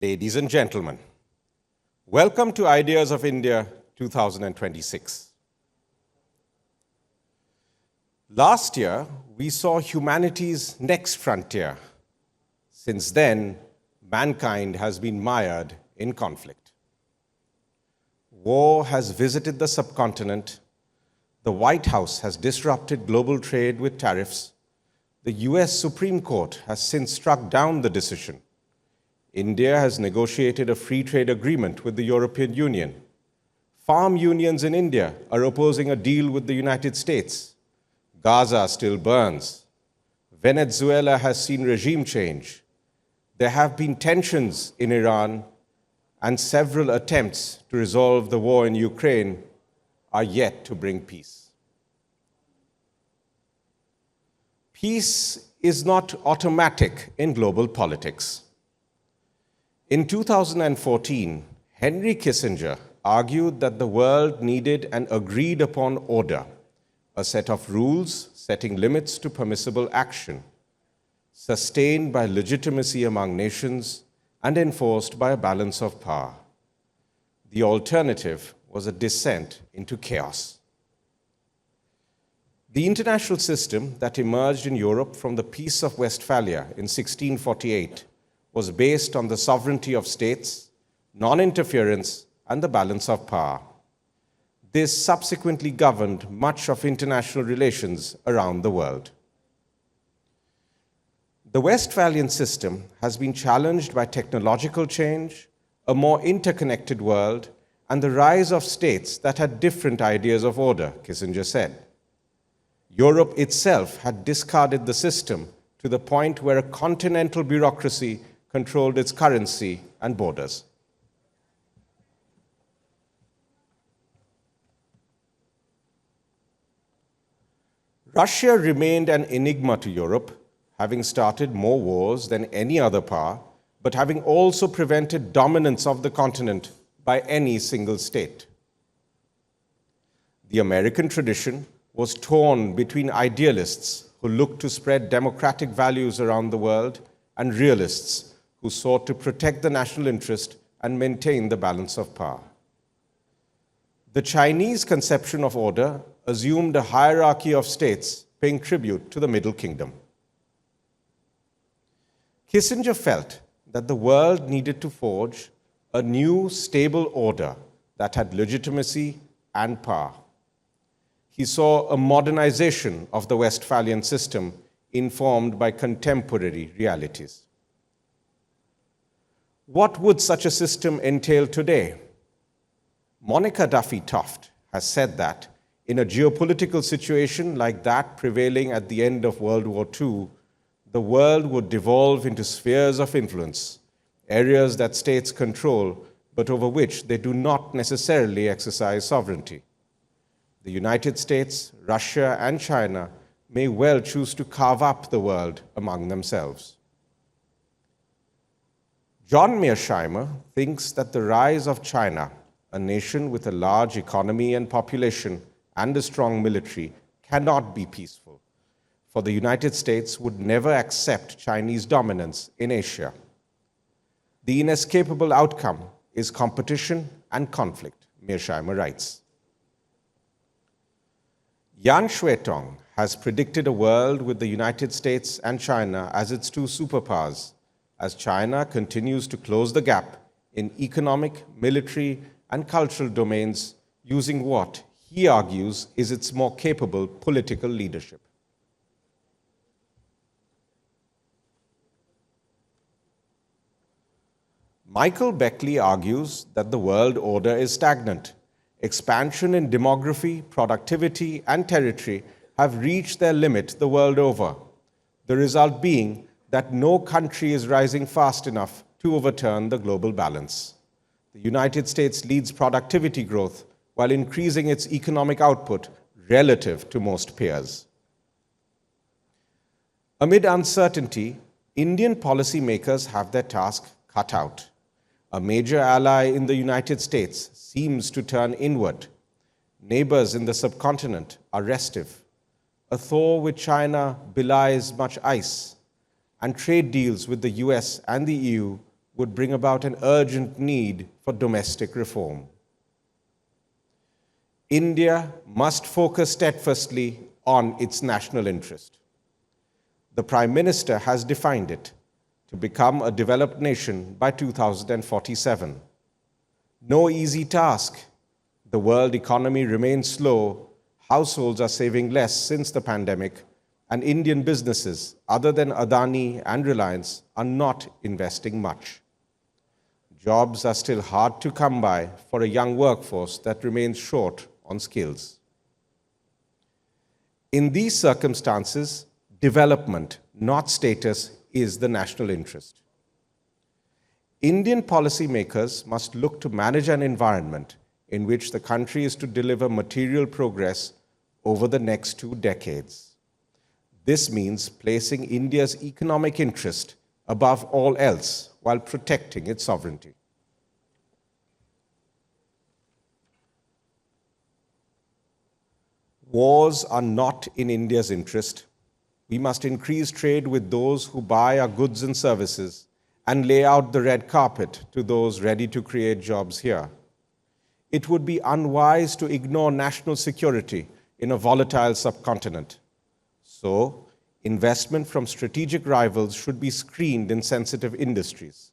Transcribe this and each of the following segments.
Ladies and gentlemen, welcome to Ideas of India 2026. Last year, we saw humanity's next frontier. Since then, mankind has been mired in conflict. War has visited the subcontinent. The White House has disrupted global trade with tariffs. The US Supreme Court has since struck down the decision. India has negotiated a free trade agreement with the European Union. Farm unions in India are opposing a deal with the United States. Gaza still burns. Venezuela has seen regime change. There have been tensions in Iran, and several attempts to resolve the war in Ukraine are yet to bring peace. Peace is not automatic in global politics. In 2014, Henry Kissinger argued that the world needed an agreed-upon order, a set of rules setting limits to permissible action, sustained by legitimacy among nations and enforced by a balance of power. The alternative was a descent into chaos. The international system that emerged in Europe from the Peace of Westphalia in 1648 was based on the sovereignty of states, non-interference, and the balance of power. This subsequently governed much of international relations around the world. The Westphalian system has been challenged by technological change, a more interconnected world, and the rise of states that had different ideas of order, Kissinger said. Europe itself had discarded the system to the point where a continental bureaucracy controlled its currency and borders. Russia remained an enigma to Europe, having started more wars than any other power, but having also prevented dominance of the continent by any single state. The American tradition was torn between idealists who looked to spread democratic values around the world and realists who sought to protect the national interest and maintain the balance of power. The Chinese conception of order assumed a hierarchy of states paying tribute to the Middle Kingdom. Kissinger felt that the world needed to forge a new, stable order that had legitimacy and power. He saw a modernization of the Westphalian system informed by contemporary realities. What would such a system entail today? Monica Duffy Toft has said that in a geopolitical situation like that prevailing at the end of World War II, the world would devolve into spheres of influence, areas that states control, but over which they do not necessarily exercise sovereignty. The United States, Russia, and China may well choose to carve up the world among themselves. John Mearsheimer thinks that the rise of China, a nation with a large economy and population and a strong military, cannot be peaceful, for the United States would never accept Chinese dominance in Asia. The inescapable outcome is competition and conflict, Mearsheimer writes. Yan Shuitong has predicted a world with the United States and China as its two superpowers, as China continues to close the gap in economic, military, and cultural domains using what he argues is its more capable political leadership. Michael Beckley argues that the world order is stagnant. Expansion in demography, productivity, and territory have reached their limit the world over, the result being that no country is rising fast enough to overturn the global balance. The United States leads productivity growth while increasing its economic output relative to most peers. Amid uncertainty, Indian policymakers have their task cut out. A major ally in the United States seems to turn inward. Neighbors in the subcontinent are restive. A thaw with China belies much ice, and trade deals with the US and the EU would bring about an urgent need for domestic reform. India must focus steadfastly on its national interest. The Prime Minister has defined it to become a developed nation by 2047. No easy task. The world economy remains slow, households are saving less since the pandemic, and Indian businesses, other than Adani and Reliance, are not investing much. Jobs are still hard to come by for a young workforce that remains short on skills. In these circumstances, development, not status, is the national interest. Indian policymakers must look to manage an environment in which the country is to deliver material progress over the next 2 decades. This means placing India's economic interest above all else while protecting its sovereignty. Wars are not in India's interest. We must increase trade with those who buy our goods and services and lay out the red carpet to those ready to create jobs here. It would be unwise to ignore national security in a volatile subcontinent. So, investment from strategic rivals should be screened in sensitive industries.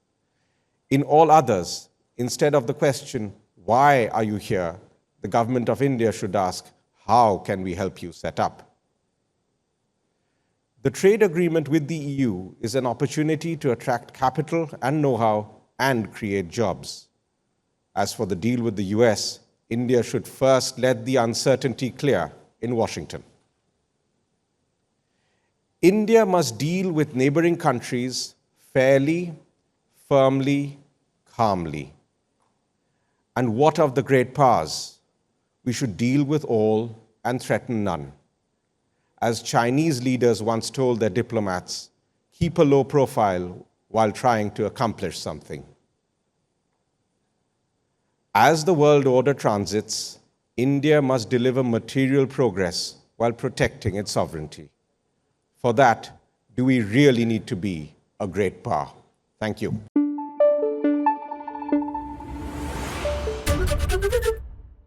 In all others, instead of the question, "Why are you here?" the government of India should ask, "How can we help you set up?" The trade agreement with the EU is an opportunity to attract capital and know-how and create jobs. As for the deal with the US, India should first let the uncertainty clear in Washington. India must deal with neighboring countries fairly, firmly, calmly. And what of the great powers? We should deal with all and threaten none. As Chinese leaders once told their diplomats, keep a low profile while trying to accomplish something. As the world order transits, India must deliver material progress while protecting its sovereignty. For that, do we really need to be a great power? Thank you.